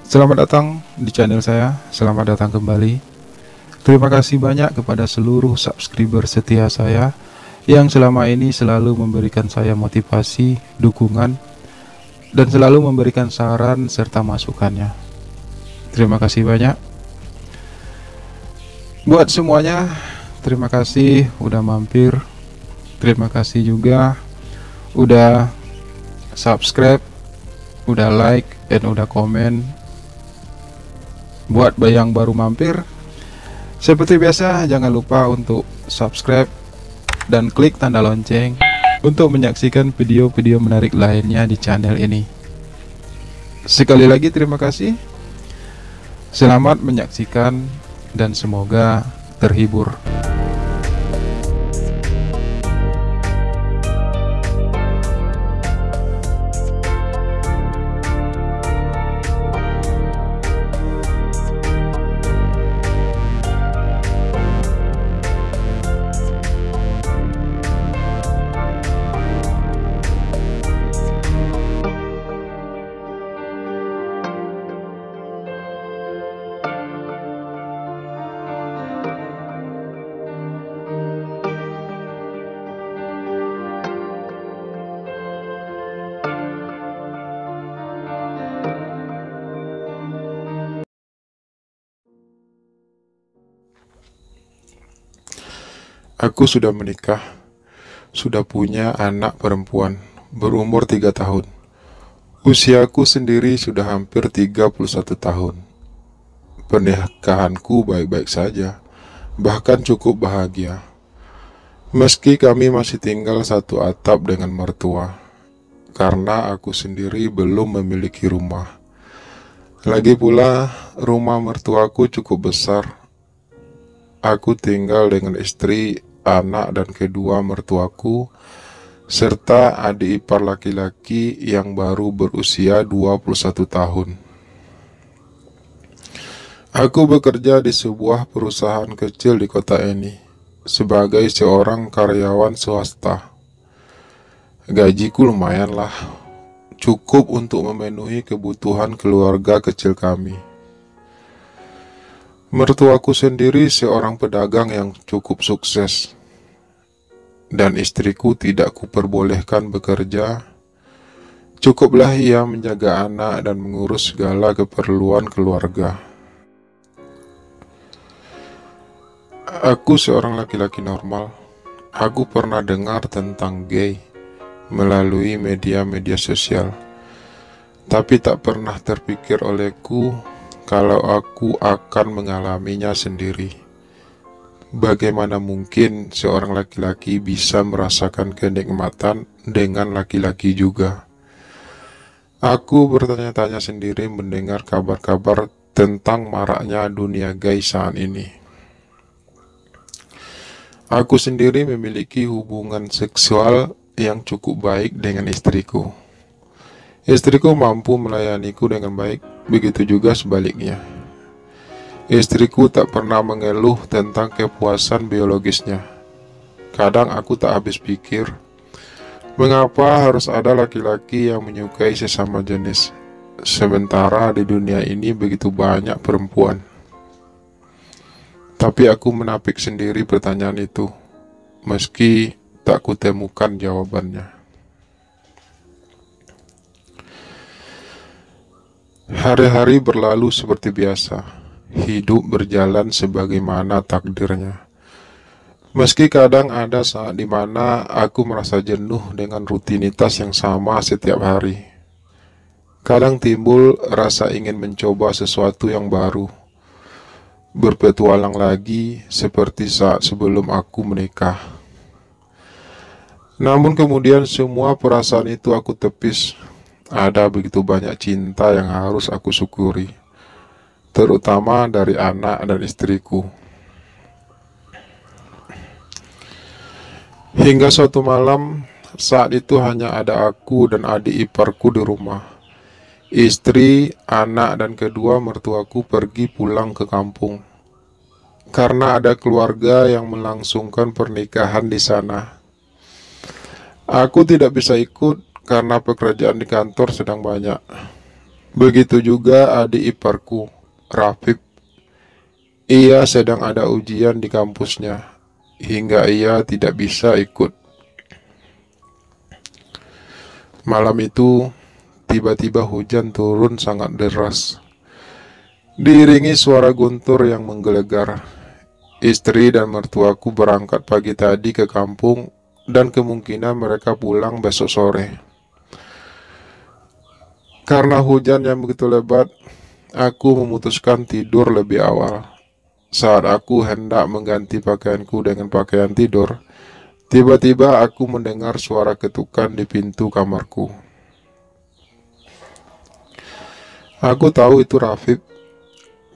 Selamat datang di channel saya, selamat datang kembali. Terima kasih banyak kepada seluruh subscriber setia saya yang selama ini selalu memberikan saya motivasi, dukungan, dan selalu memberikan saran serta masukannya. Terima kasih banyak. Buat semuanya, terima kasih udah mampir. Terima kasih juga udah subscribe, udah like, dan udah komen. Buat yang baru mampir, seperti biasa jangan lupa untuk subscribe dan klik tanda lonceng untuk menyaksikan video-video menarik lainnya di channel ini. Sekali lagi terima kasih. Selamat menyaksikan dan semoga terhibur. Aku sudah menikah, sudah punya anak perempuan, berumur 3 tahun. Usiaku sendiri sudah hampir 31 tahun. Pernikahanku baik-baik saja, bahkan cukup bahagia. Meski kami masih tinggal satu atap dengan mertua, karena aku sendiri belum memiliki rumah. Lagi pula, rumah mertuaku cukup besar. Aku tinggal dengan istri, anak, dan kedua mertuaku, serta adik ipar laki-laki yang baru berusia 21 tahun. Aku bekerja di sebuah perusahaan kecil di kota ini, sebagai seorang karyawan swasta. Gajiku lumayan lah, cukup untuk memenuhi kebutuhan keluarga kecil kami. Mertuaku sendiri seorang pedagang yang cukup sukses, dan istriku tidak kuperbolehkan bekerja. Cukuplah ia menjaga anak dan mengurus segala keperluan keluarga. Aku seorang laki-laki normal. Aku pernah dengar tentang gay melalui media-media sosial, tapi tak pernah terpikir olehku kalau aku akan mengalaminya sendiri. Bagaimana mungkin seorang laki-laki bisa merasakan kenikmatan dengan laki-laki juga? Aku bertanya-tanya sendiri mendengar kabar-kabar tentang maraknya dunia gay saat ini. Aku sendiri memiliki hubungan seksual yang cukup baik dengan istriku. Istriku mampu melayaniku dengan baik, begitu juga sebaliknya. Istriku tak pernah mengeluh tentang kepuasan biologisnya. Kadang aku tak habis pikir, mengapa harus ada laki-laki yang menyukai sesama jenis, sementara di dunia ini begitu banyak perempuan. Tapi aku menapik sendiri pertanyaan itu, meski tak kutemukan jawabannya. Hari-hari berlalu seperti biasa, hidup berjalan sebagaimana takdirnya. Meski kadang ada saat di mana aku merasa jenuh dengan rutinitas yang sama setiap hari. Kadang timbul rasa ingin mencoba sesuatu yang baru, berpetualang lagi seperti saat sebelum aku menikah. Namun kemudian semua perasaan itu aku tepis. Ada begitu banyak cinta yang harus aku syukuri, terutama dari anak dan istriku. Hingga suatu malam, saat itu hanya ada aku dan adik iparku di rumah. Istri, anak, dan kedua mertuaku pergi pulang ke kampung, karena ada keluarga yang melangsungkan pernikahan di sana. Aku tidak bisa ikut karena pekerjaan di kantor sedang banyak. Begitu juga adik iparku, Rafif. Ia sedang ada ujian di kampusnya, hingga ia tidak bisa ikut. Malam itu, tiba-tiba hujan turun sangat deras, diiringi suara guntur yang menggelegar. Istri dan mertuaku berangkat pagi tadi ke kampung, dan kemungkinan mereka pulang besok sore. Karena hujan yang begitu lebat, aku memutuskan tidur lebih awal. Saat aku hendak mengganti pakaianku dengan pakaian tidur, tiba-tiba aku mendengar suara ketukan di pintu kamarku. Aku tahu itu Rafif,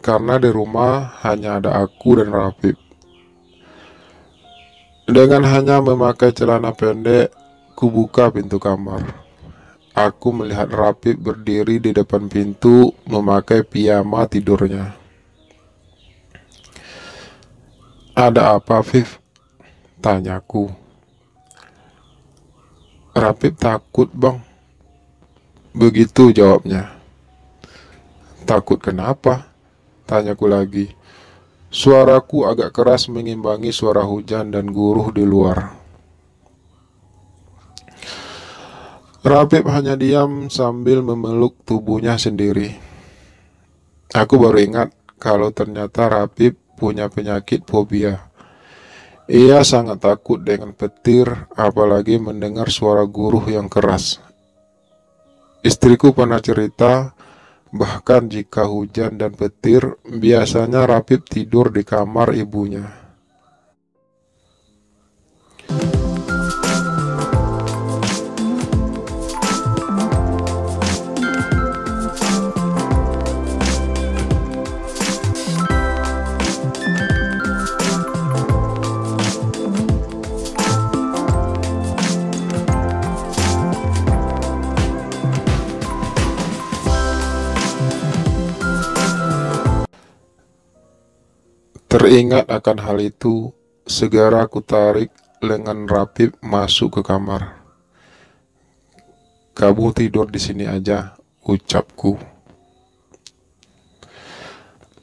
karena di rumah hanya ada aku dan Rafif. Dengan hanya memakai celana pendek, kubuka pintu kamar. Aku melihat Rafif berdiri di depan pintu memakai piyama tidurnya. "Ada apa, Viv?" tanyaku. "Rafif takut, Bang." Begitu jawabnya. "Takut kenapa?" tanyaku lagi. Suaraku agak keras mengimbangi suara hujan dan guruh di luar. Rafif hanya diam sambil memeluk tubuhnya sendiri. Aku baru ingat kalau ternyata Rafif punya penyakit fobia. Ia sangat takut dengan petir, apalagi mendengar suara guruh yang keras. Istriku pernah cerita, bahkan jika hujan dan petir, biasanya Rafif tidur di kamar ibunya. Teringat akan hal itu, segera aku tarik lengan Rafif masuk ke kamar. "Kamu tidur di sini aja," ucapku.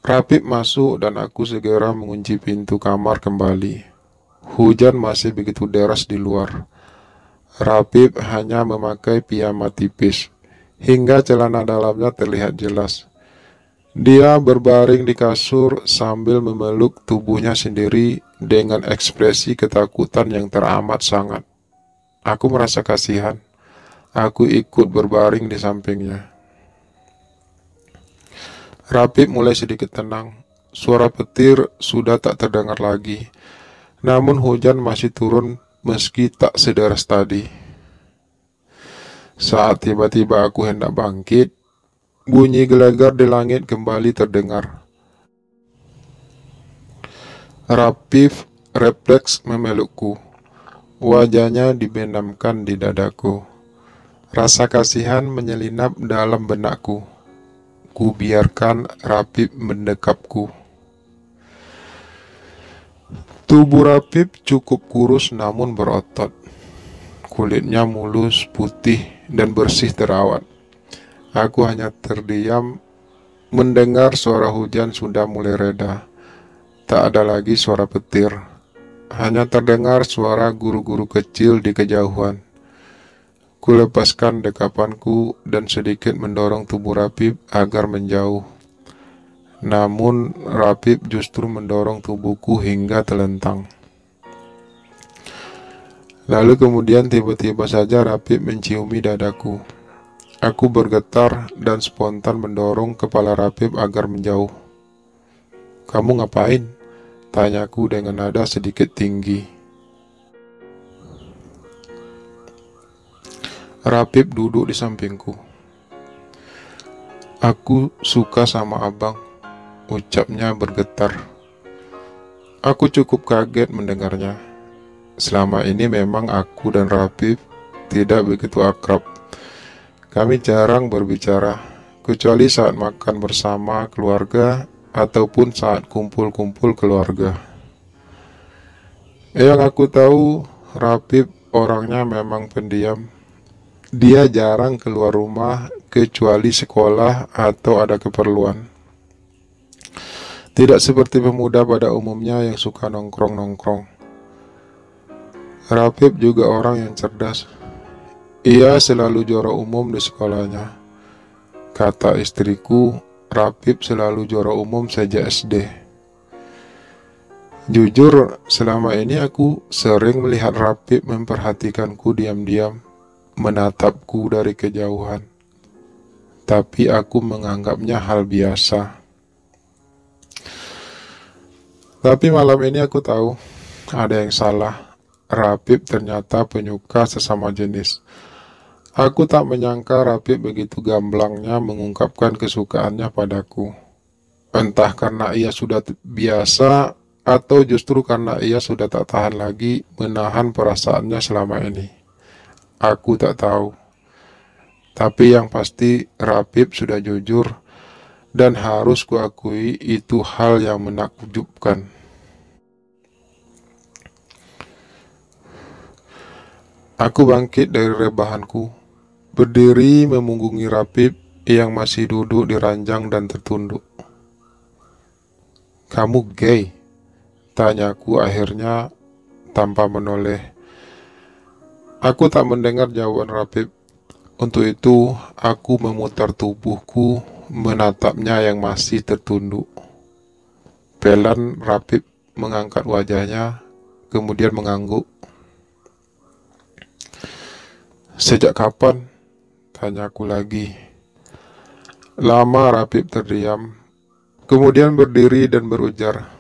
Rafif masuk dan aku segera mengunci pintu kamar kembali. Hujan masih begitu deras di luar. Rafif hanya memakai piyama tipis, hingga celana dalamnya terlihat jelas. Dia berbaring di kasur sambil memeluk tubuhnya sendiri dengan ekspresi ketakutan yang teramat sangat. Aku merasa kasihan. Aku ikut berbaring di sampingnya. Rafif mulai sedikit tenang. Suara petir sudah tak terdengar lagi. Namun hujan masih turun meski tak sederas tadi. Saat tiba-tiba aku hendak bangkit, bunyi gelegar di langit kembali terdengar. Rafif refleks memelukku. Wajahnya dibenamkan di dadaku. Rasa kasihan menyelinap dalam benakku. Ku biarkan Rafif mendekapku. Tubuh Rafif cukup kurus namun berotot. Kulitnya mulus, putih, dan bersih terawat. Aku hanya terdiam mendengar suara hujan sudah mulai reda. Tak ada lagi suara petir. Hanya terdengar suara guru-guru kecil di kejauhan. Kulepaskan dekapanku dan sedikit mendorong tubuh Rafif agar menjauh. Namun Rafif justru mendorong tubuhku hingga telentang. Lalu kemudian tiba-tiba saja Rafif menciumi dadaku. Aku bergetar dan spontan mendorong kepala Rafif agar menjauh. "Kamu ngapain?" tanyaku dengan nada sedikit tinggi. Rafif duduk di sampingku. "Aku suka sama abang," ucapnya bergetar. Aku cukup kaget mendengarnya. Selama ini memang aku dan Rafif tidak begitu akrab. Kami jarang berbicara, kecuali saat makan bersama keluarga ataupun saat kumpul-kumpul keluarga. Yang aku tahu, Rafif orangnya memang pendiam. Dia jarang keluar rumah kecuali sekolah atau ada keperluan. Tidak seperti pemuda pada umumnya yang suka nongkrong-nongkrong. Rapip juga orang yang cerdas. Ia selalu juara umum di sekolahnya. Kata istriku, Rapip selalu juara umum sejak SD. Jujur, selama ini aku sering melihat Rapip memperhatikanku diam-diam, menatapku dari kejauhan. Tapi aku menganggapnya hal biasa. Tapi malam ini aku tahu ada yang salah. Rapip ternyata penyuka sesama jenis. Aku tak menyangka Rapip begitu gamblangnya mengungkapkan kesukaannya padaku. Entah karena ia sudah biasa atau justru karena ia sudah tak tahan lagi menahan perasaannya selama ini. Aku tak tahu. Tapi yang pasti Rapip sudah jujur dan harus kuakui itu hal yang menakjubkan. Aku bangkit dari rebahanku, berdiri memunggungi Rapip yang masih duduk di ranjang dan tertunduk. "Kamu gay?" tanyaku akhirnya tanpa menoleh. Aku tak mendengar jawaban Rapip. Untuk itu, aku memutar tubuhku menatapnya yang masih tertunduk. Pelan Rapip mengangkat wajahnya, kemudian mengangguk. "Sejak kapan?" tanyaku lagi. Lama Rapip terdiam, kemudian berdiri dan berujar,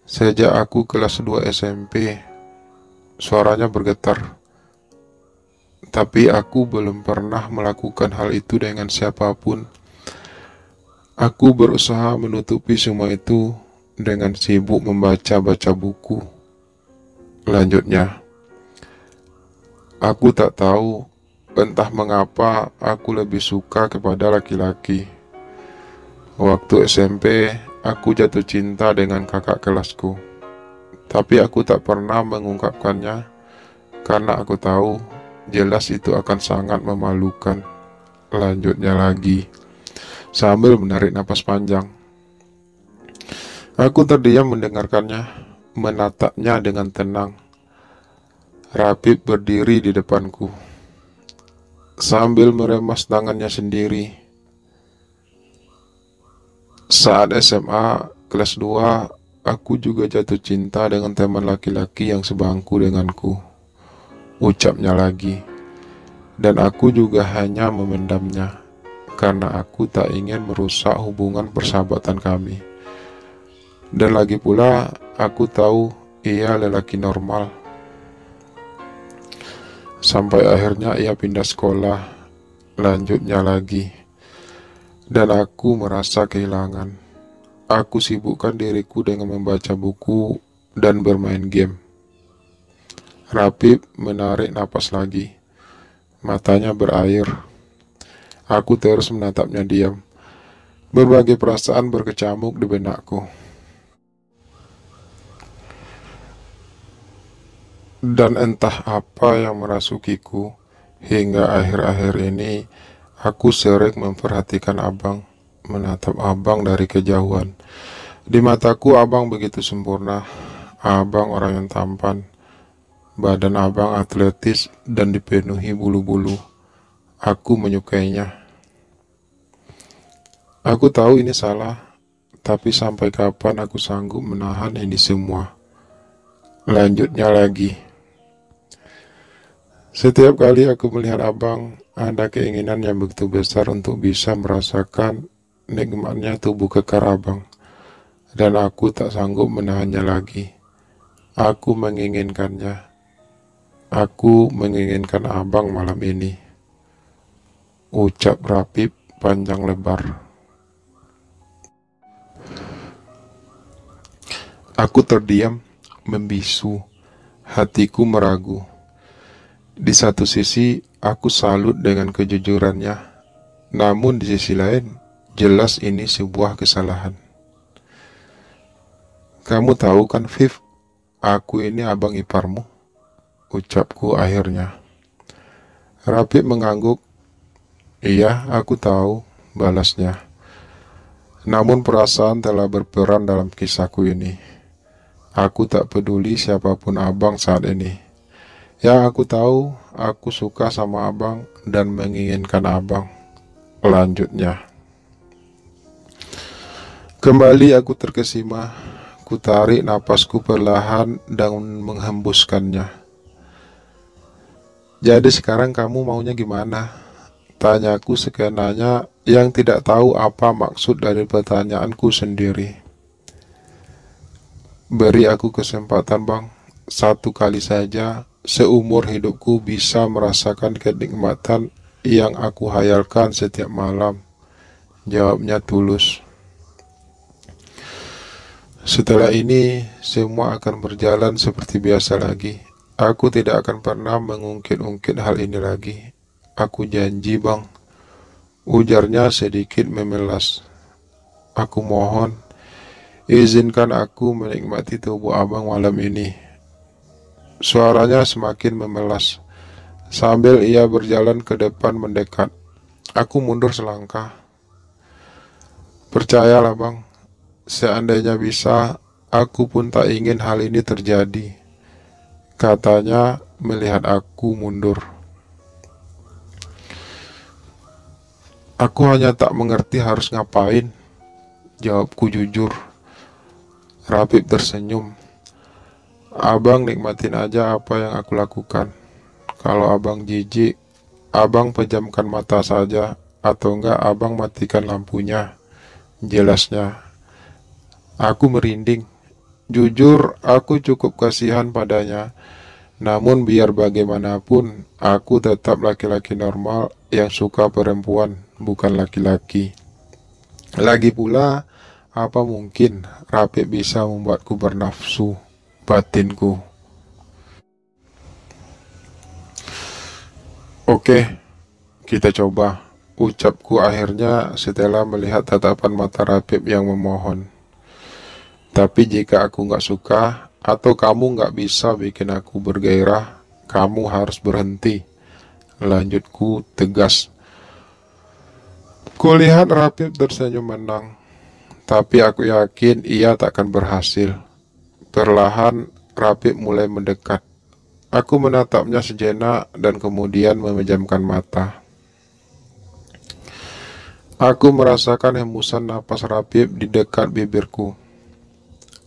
"Sejak aku kelas 2 SMP." Suaranya bergetar. Tapi aku belum pernah melakukan hal itu dengan siapapun. Aku berusaha menutupi semua itu dengan sibuk membaca-baca buku. Lanjutnya, aku tak tahu entah mengapa aku lebih suka kepada laki-laki. Waktu SMP, aku jatuh cinta dengan kakak kelasku. Tapi aku tak pernah mengungkapkannya karena aku tahu jelas itu akan sangat memalukan. Lanjutnya lagi, sambil menarik napas panjang. Aku terdiam mendengarkannya, menatapnya dengan tenang. Rapip berdiri di depanku, sambil meremas tangannya sendiri. Saat SMA kelas 2, aku juga jatuh cinta dengan teman laki-laki yang sebangku denganku. Ucapnya lagi. Dan aku juga hanya memendamnya, karena aku tak ingin merusak hubungan persahabatan kami. Dan lagi pula, aku tahu ia lelaki normal. Sampai akhirnya ia pindah sekolah. Lanjutnya lagi. Dan aku merasa kehilangan. Aku sibukkan diriku dengan membaca buku dan bermain game. Rapip menarik napas lagi. Matanya berair. Aku terus menatapnya diam. Berbagai perasaan berkecamuk di benakku. Dan entah apa yang merasukiku, hingga akhir-akhir ini aku sering memperhatikan abang, menatap abang dari kejauhan. Di mataku abang begitu sempurna. Abang orang yang tampan. Badan abang atletis dan dipenuhi bulu-bulu. Aku menyukainya. Aku tahu ini salah, tapi sampai kapan aku sanggup menahan ini semua? Lanjutnya lagi. Setiap kali aku melihat abang, ada keinginan yang begitu besar untuk bisa merasakan nikmatnya tubuh kekar abang. Dan aku tak sanggup menahannya lagi. Aku menginginkannya. Aku menginginkan abang malam ini. Ucap Rapip panjang lebar. Aku terdiam, membisu. Hatiku meragu. Di satu sisi, aku salut dengan kejujurannya. Namun di sisi lain, jelas ini sebuah kesalahan. "Kamu tahu kan, Viv, aku ini abang iparmu," ucapku akhirnya. Rapip mengangguk. Iya, aku tahu, balasnya. Namun perasaan telah berperan dalam kisahku ini. Aku tak peduli siapapun abang saat ini. Yang aku tahu, aku suka sama abang dan menginginkan abang. Lanjutnya. Kembali aku terkesima. Ku tarik napasku perlahan dan menghembuskannya. Jadi sekarang kamu maunya gimana? Tanyaku sekenanya yang tidak tahu apa maksud dari pertanyaanku sendiri. Beri aku kesempatan bang, satu kali saja seumur hidupku bisa merasakan kenikmatan yang aku hayalkan setiap malam. Jawabnya tulus. Setelah ini semua akan berjalan seperti biasa lagi. Aku tidak akan pernah mengungkit-ungkit hal ini lagi. Aku janji bang, ujarnya sedikit memelas. Aku mohon, izinkan aku menikmati tubuh abang malam ini. Suaranya semakin memelas. Sambil ia berjalan ke depan mendekat, aku mundur selangkah. Percayalah bang, seandainya bisa, aku pun tak ingin hal ini terjadi, katanya melihat aku mundur. Aku hanya tak mengerti harus ngapain, jawabku jujur. Rapip tersenyum. Abang nikmatin aja apa yang aku lakukan. Kalau abang jijik, abang pejamkan mata saja, atau enggak abang matikan lampunya, jelasnya. Aku merinding. Jujur, aku cukup kasihan padanya. Namun biar bagaimanapun, aku tetap laki-laki normal yang suka perempuan, bukan laki-laki. Lagi pula, apa mungkin Rapip bisa membuatku bernafsu batinku? Oke, kita coba, ucapku akhirnya setelah melihat tatapan mata Rapip yang memohon. Tapi jika aku nggak suka, atau kamu nggak bisa bikin aku bergairah, kamu harus berhenti, lanjutku tegas. Kulihat Rapip tersenyum menang, tapi aku yakin ia takkan berhasil. Perlahan Rapip mulai mendekat. Aku menatapnya sejenak dan kemudian memejamkan mata. Aku merasakan hembusan napas Rapip di dekat bibirku.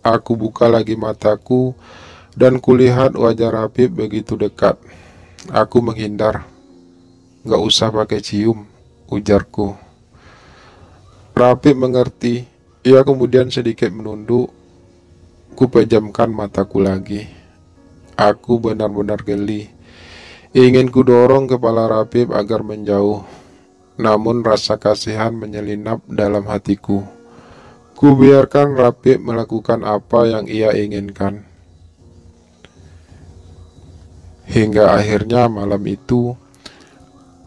Aku buka lagi mataku dan kulihat wajah Rapip begitu dekat. Aku menghindar. Gak usah pakai cium, ujarku. Rapip mengerti. Ia kemudian sedikit menunduk. Ku pejamkan mataku lagi. Aku benar-benar geli. Ingin ku dorong kepala Rapip agar menjauh. Namun rasa kasihan menyelinap dalam hatiku. Ku biarkan Rapip melakukan apa yang ia inginkan. Hingga akhirnya malam itu,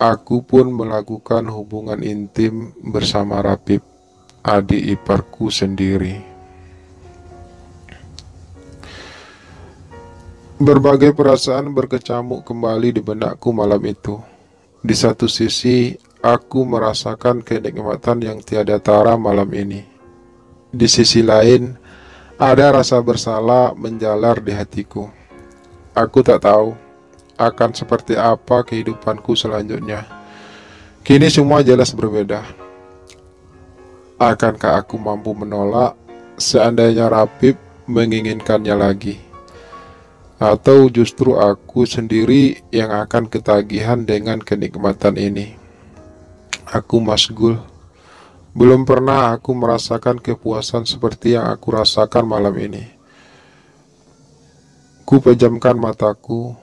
aku pun melakukan hubungan intim bersama Rapip, adik iparku sendiri. Berbagai perasaan berkecamuk kembali di benakku malam itu. Di satu sisi, aku merasakan kenikmatan yang tiada tara malam ini. Di sisi lain, ada rasa bersalah menjalar di hatiku. Aku tak tahu akan seperti apa kehidupanku selanjutnya. Kini semua jelas berbeda. Akankah aku mampu menolak seandainya Rapip menginginkannya lagi? Atau justru aku sendiri yang akan ketagihan dengan kenikmatan ini? Aku masgul. Belum pernah aku merasakan kepuasan seperti yang aku rasakan malam ini. Ku pejamkan mataku,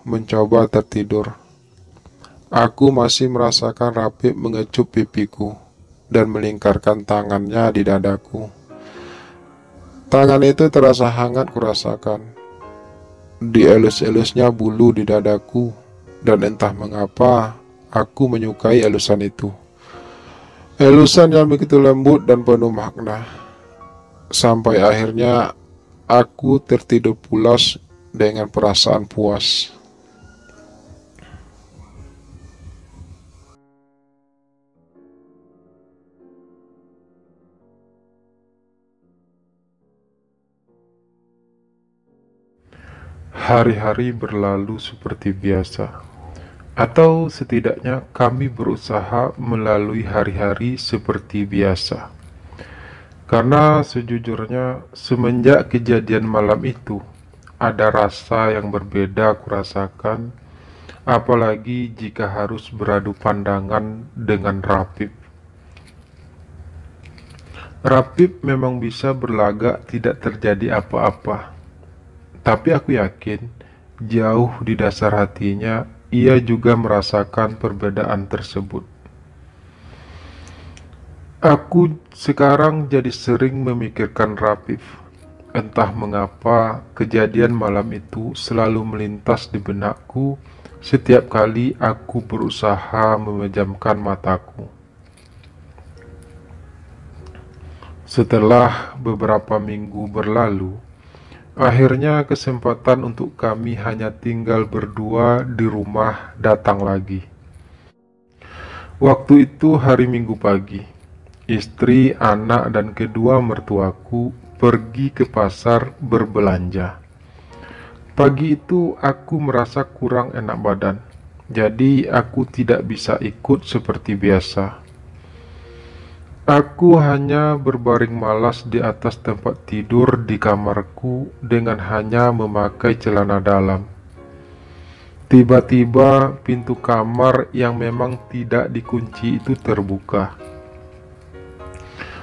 mencoba tertidur. Aku masih merasakan Rapip mengecup pipiku dan melingkarkan tangannya di dadaku. Tangan itu terasa hangat kurasakan. Dielus-elusnya bulu di dadaku, dan entah mengapa aku menyukai elusan itu. Elusan yang begitu lembut dan penuh makna. Sampai akhirnya aku tertidur pulas dengan perasaan puas. Hari-hari berlalu seperti biasa, atau setidaknya kami berusaha melalui hari-hari seperti biasa. Karena sejujurnya, semenjak kejadian malam itu, ada rasa yang berbeda kurasakan, apalagi jika harus beradu pandangan dengan Rapip. Rapip memang bisa berlagak tidak terjadi apa-apa, tapi aku yakin, jauh di dasar hatinya, ia juga merasakan perbedaan tersebut. Aku sekarang jadi sering memikirkan Rapip. Entah mengapa kejadian malam itu selalu melintas di benakku setiap kali aku berusaha memejamkan mataku. Setelah beberapa minggu berlalu, akhirnya kesempatan untuk kami hanya tinggal berdua di rumah datang lagi. Waktu itu hari Minggu pagi. Istri, anak, dan kedua mertuaku pergi ke pasar berbelanja. Pagi itu aku merasa kurang enak badan, jadi aku tidak bisa ikut seperti biasa. Aku hanya berbaring malas di atas tempat tidur di kamarku dengan hanya memakai celana dalam. Tiba-tiba pintu kamar yang memang tidak dikunci itu terbuka.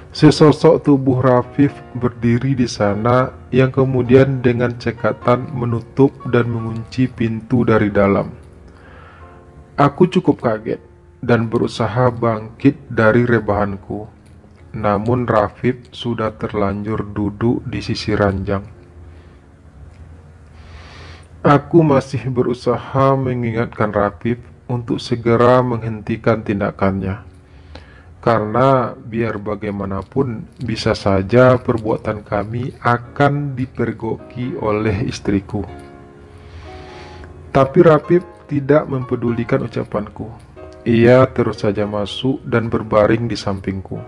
Sesosok tubuh Rafif berdiri di sana yang kemudian dengan cekatan menutup dan mengunci pintu dari dalam. Aku cukup kaget dan berusaha bangkit dari rebahanku. Namun Rafif sudah terlanjur duduk di sisi ranjang. Aku masih berusaha mengingatkan Rafif untuk segera menghentikan tindakannya. Karena biar bagaimanapun bisa saja perbuatan kami akan dipergoki oleh istriku. Tapi Rapip tidak mempedulikan ucapanku. Ia terus saja masuk dan berbaring di sampingku.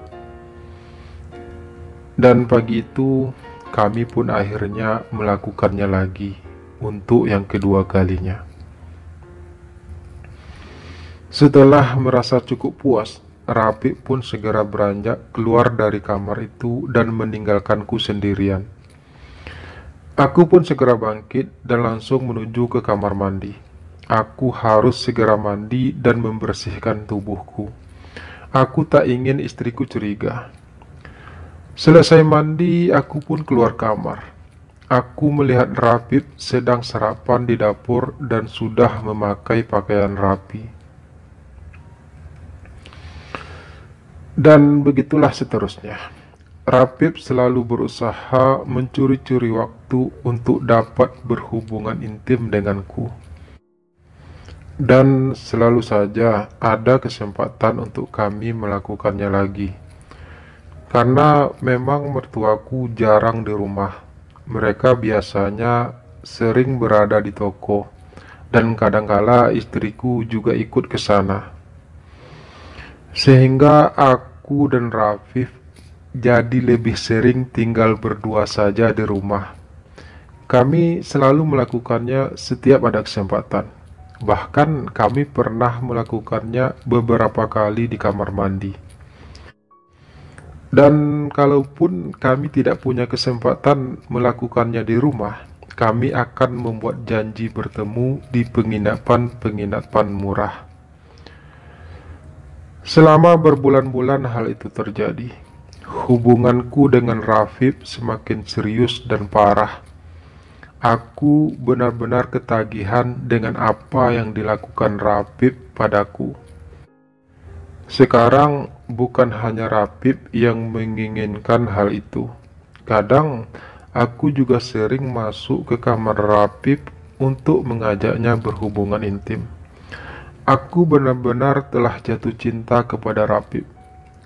Dan pagi itu kami pun akhirnya melakukannya lagi untuk yang kedua kalinya. Setelah merasa cukup puas, Rapip pun segera beranjak keluar dari kamar itu dan meninggalkanku sendirian. Aku pun segera bangkit dan langsung menuju ke kamar mandi. Aku harus segera mandi dan membersihkan tubuhku. Aku tak ingin istriku curiga. Selesai mandi, aku pun keluar kamar. Aku melihat Rapip sedang sarapan di dapur dan sudah memakai pakaian rapi. Dan begitulah seterusnya. Rapip selalu berusaha mencuri-curi waktu untuk dapat berhubungan intim denganku. Dan selalu saja ada kesempatan untuk kami melakukannya lagi. Karena memang mertuaku jarang di rumah. Mereka biasanya sering berada di toko. Dan kadangkala istriku juga ikut ke sana. Sehingga aku dan Rafif jadi lebih sering tinggal berdua saja di rumah. Kami selalu melakukannya setiap ada kesempatan. Bahkan kami pernah melakukannya beberapa kali di kamar mandi. Dan kalaupun kami tidak punya kesempatan melakukannya di rumah, kami akan membuat janji bertemu di penginapan-penginapan murah. Selama berbulan-bulan hal itu terjadi. Hubunganku dengan Rafif semakin serius dan parah. Aku benar-benar ketagihan dengan apa yang dilakukan Rafif padaku. Sekarang bukan hanya Rafif yang menginginkan hal itu. Kadang aku juga sering masuk ke kamar Rafif untuk mengajaknya berhubungan intim. Aku benar-benar telah jatuh cinta kepada Rapip.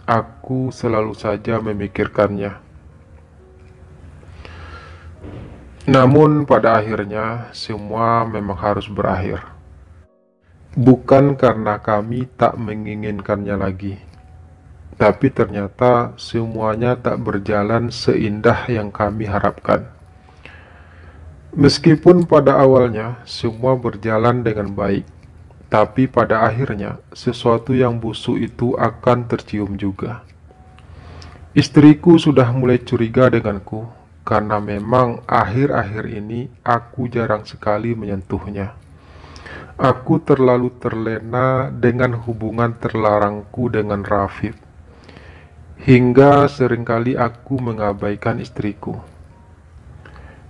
Aku selalu saja memikirkannya. Namun pada akhirnya semua memang harus berakhir. Bukan karena kami tak menginginkannya lagi, tapi ternyata semuanya tak berjalan seindah yang kami harapkan. Meskipun pada awalnya semua berjalan dengan baik, tapi pada akhirnya sesuatu yang busuk itu akan tercium juga. Istriku sudah mulai curiga denganku karena memang akhir-akhir ini aku jarang sekali menyentuhnya. Aku terlalu terlena dengan hubungan terlarangku dengan Rafif, hingga seringkali aku mengabaikan istriku.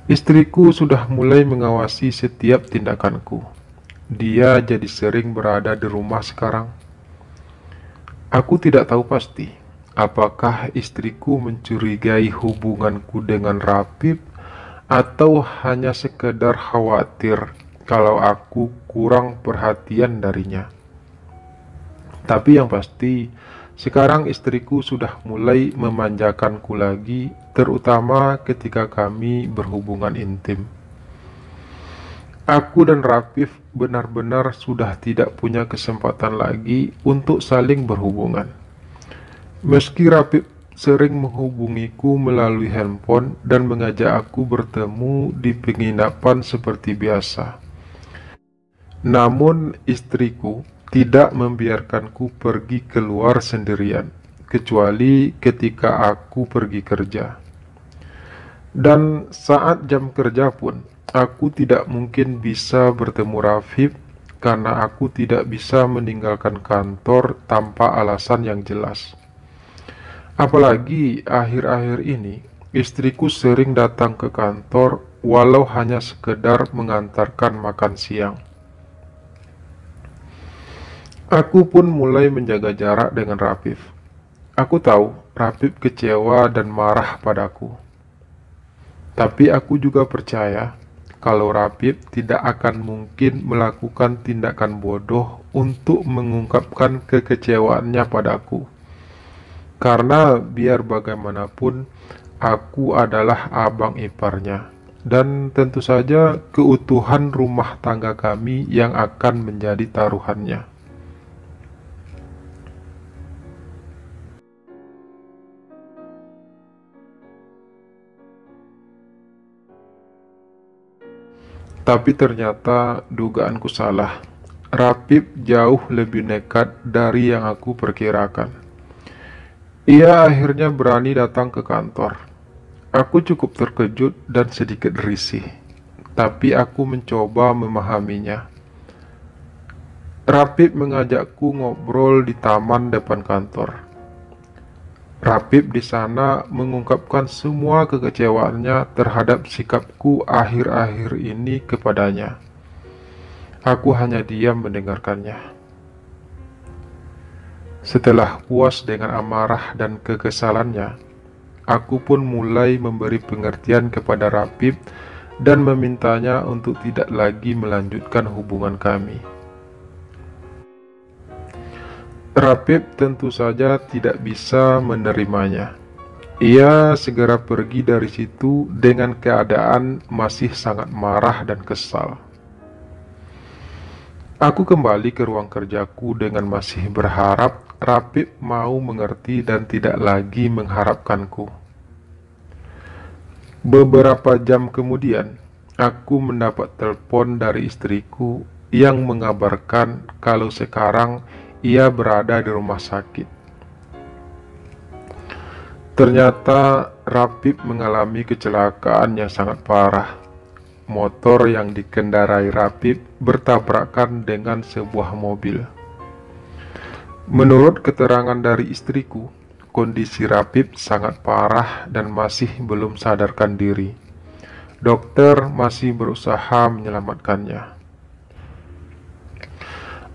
Istriku sudah mulai mengawasi setiap tindakanku. Dia jadi sering berada di rumah sekarang. Aku tidak tahu pasti apakah istriku mencurigai hubunganku dengan Rafif atau hanya sekedar khawatir kalau aku kurang perhatian darinya. Tapi yang pasti, sekarang istriku sudah mulai memanjakanku lagi, terutama ketika kami berhubungan intim. Aku dan Rafif benar-benar sudah tidak punya kesempatan lagi untuk saling berhubungan. Meski Rafif sering menghubungiku melalui handphone dan mengajak aku bertemu di penginapan seperti biasa. Namun istriku tidak membiarkanku pergi keluar sendirian, kecuali ketika aku pergi kerja. Dan saat jam kerja pun, aku tidak mungkin bisa bertemu Rafif karena aku tidak bisa meninggalkan kantor tanpa alasan yang jelas. Apalagi akhir-akhir ini, istriku sering datang ke kantor walau hanya sekedar mengantarkan makan siang. Aku pun mulai menjaga jarak dengan Rafif. Aku tahu Rafif kecewa dan marah padaku. Tapi aku juga percaya kalau Rafif tidak akan mungkin melakukan tindakan bodoh untuk mengungkapkan kekecewaannya padaku. Karena biar bagaimanapun, aku adalah abang iparnya. Dan tentu saja keutuhan rumah tangga kami yang akan menjadi taruhannya. Tapi ternyata dugaanku salah. Rafif jauh lebih nekat dari yang aku perkirakan. Ia akhirnya berani datang ke kantor. Aku cukup terkejut dan sedikit risih, tapi aku mencoba memahaminya. Rafif mengajakku ngobrol di taman depan kantor. Rafif di sana mengungkapkan semua kekecewaannya terhadap sikapku akhir-akhir ini kepadanya. Aku hanya diam mendengarkannya. Setelah puas dengan amarah dan kekesalannya, aku pun mulai memberi pengertian kepada Rafif dan memintanya untuk tidak lagi melanjutkan hubungan kami. Rafif tentu saja tidak bisa menerimanya. Ia segera pergi dari situ dengan keadaan masih sangat marah dan kesal. Aku kembali ke ruang kerjaku dengan masih berharap Rafif mau mengerti dan tidak lagi mengharapkanku. Beberapa jam kemudian, aku mendapat telepon dari istriku yang mengabarkan kalau sekarang ia berada di rumah sakit. Ternyata Rafif mengalami kecelakaan yang sangat parah. Motor yang dikendarai Rafif bertabrakan dengan sebuah mobil. Menurut keterangan dari istriku, kondisi Rafif sangat parah dan masih belum sadarkan diri. Dokter masih berusaha menyelamatkannya.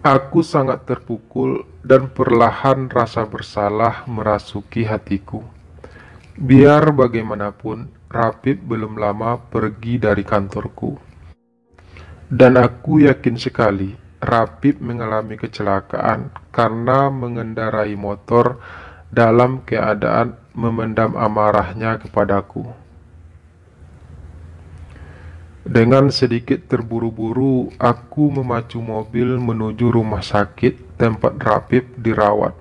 Aku sangat terpukul dan perlahan rasa bersalah merasuki hatiku. Biar bagaimanapun, Rafif belum lama pergi dari kantorku. Dan aku yakin sekali Rafif mengalami kecelakaan karena mengendarai motor dalam keadaan memendam amarahnya kepadaku. Dengan sedikit terburu-buru, aku memacu mobil menuju rumah sakit tempat Rafif dirawat.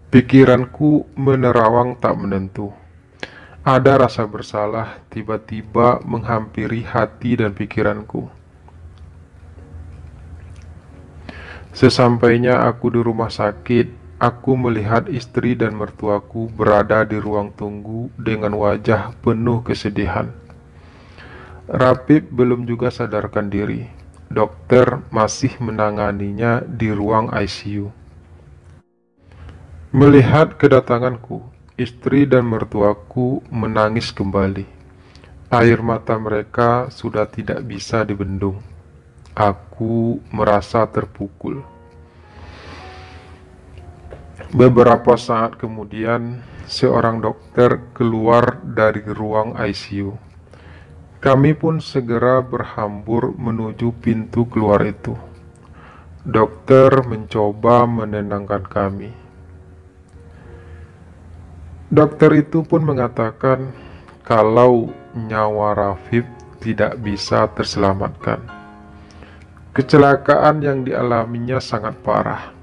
Pikiranku menerawang tak menentu. Ada rasa bersalah tiba-tiba menghampiri hati dan pikiranku. Sesampainya aku di rumah sakit, aku melihat istri dan mertuaku berada di ruang tunggu dengan wajah penuh kesedihan. Rapip belum juga sadarkan diri. Dokter masih menanganinya di ruang ICU. Melihat kedatanganku, istri dan mertuaku menangis kembali. Air mata mereka sudah tidak bisa dibendung. Aku merasa terpukul. Beberapa saat kemudian, seorang dokter keluar dari ruang ICU. Kami pun segera berhambur menuju pintu keluar itu. Dokter mencoba menenangkan kami. Dokter itu pun mengatakan kalau nyawa Rafif tidak bisa terselamatkan. Kecelakaan yang dialaminya sangat parah.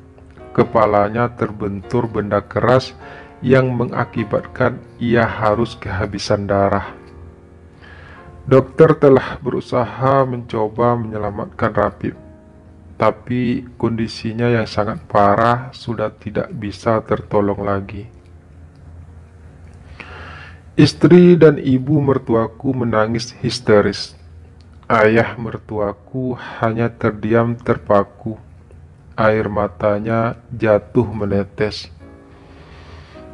Kepalanya terbentur benda keras yang mengakibatkan ia harus kehabisan darah. Dokter telah berusaha mencoba menyelamatkan Rafif, tapi kondisinya yang sangat parah sudah tidak bisa tertolong lagi. Istri dan ibu mertuaku menangis histeris. Ayah mertuaku hanya terdiam terpaku. Air matanya jatuh menetes.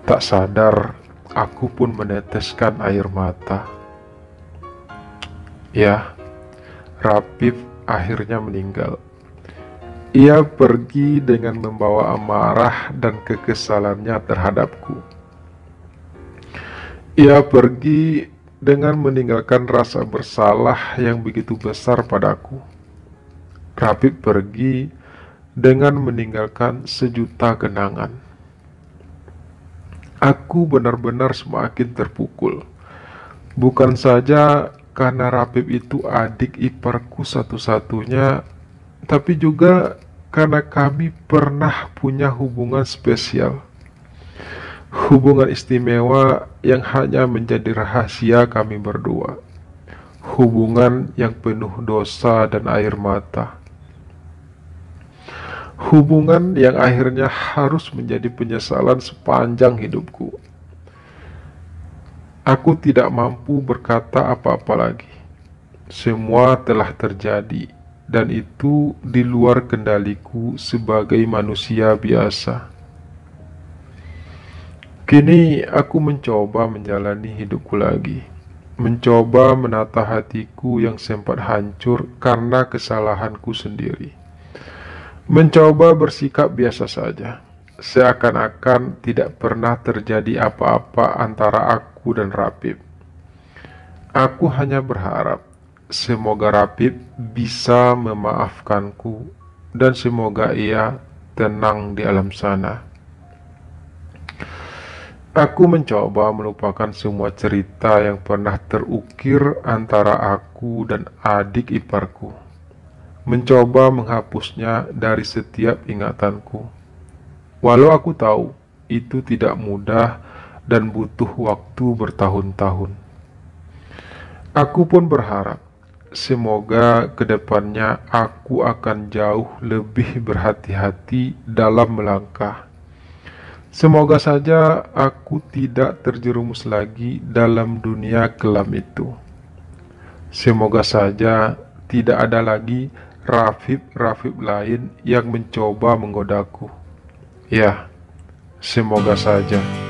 Tak sadar, aku pun meneteskan air mata. Ya, Rafif akhirnya meninggal. Ia pergi dengan membawa amarah dan kekesalannya terhadapku. Ia pergi dengan meninggalkan rasa bersalah yang begitu besar padaku. Rafif pergi dengan meninggalkan sejuta kenangan. Aku benar-benar semakin terpukul. Bukan saja karena Rafif itu adik iparku satu-satunya, tapi juga karena kami pernah punya hubungan spesial. Hubungan istimewa yang hanya menjadi rahasia kami berdua. Hubungan yang penuh dosa dan air mata. Hubungan yang akhirnya harus menjadi penyesalan sepanjang hidupku. Aku tidak mampu berkata apa-apa lagi. Semua telah terjadi, dan itu di luar kendaliku sebagai manusia biasa. Kini aku mencoba menjalani hidupku lagi. Mencoba menata hatiku yang sempat hancur karena kesalahanku sendiri. Mencoba bersikap biasa saja. Seakan-akan tidak pernah terjadi apa-apa antara aku dan Rafif. Aku hanya berharap semoga Rafif bisa memaafkanku dan semoga ia tenang di alam sana. Aku mencoba melupakan semua cerita yang pernah terukir antara aku dan adik iparku. Mencoba menghapusnya dari setiap ingatanku. Walau aku tahu itu tidak mudah dan butuh waktu bertahun-tahun. Aku pun berharap semoga kedepannya aku akan jauh lebih berhati-hati dalam melangkah. Semoga saja aku tidak terjerumus lagi dalam dunia kelam itu. Semoga saja tidak ada lagi Rafif lain yang mencoba menggodaku. Ya, semoga saja.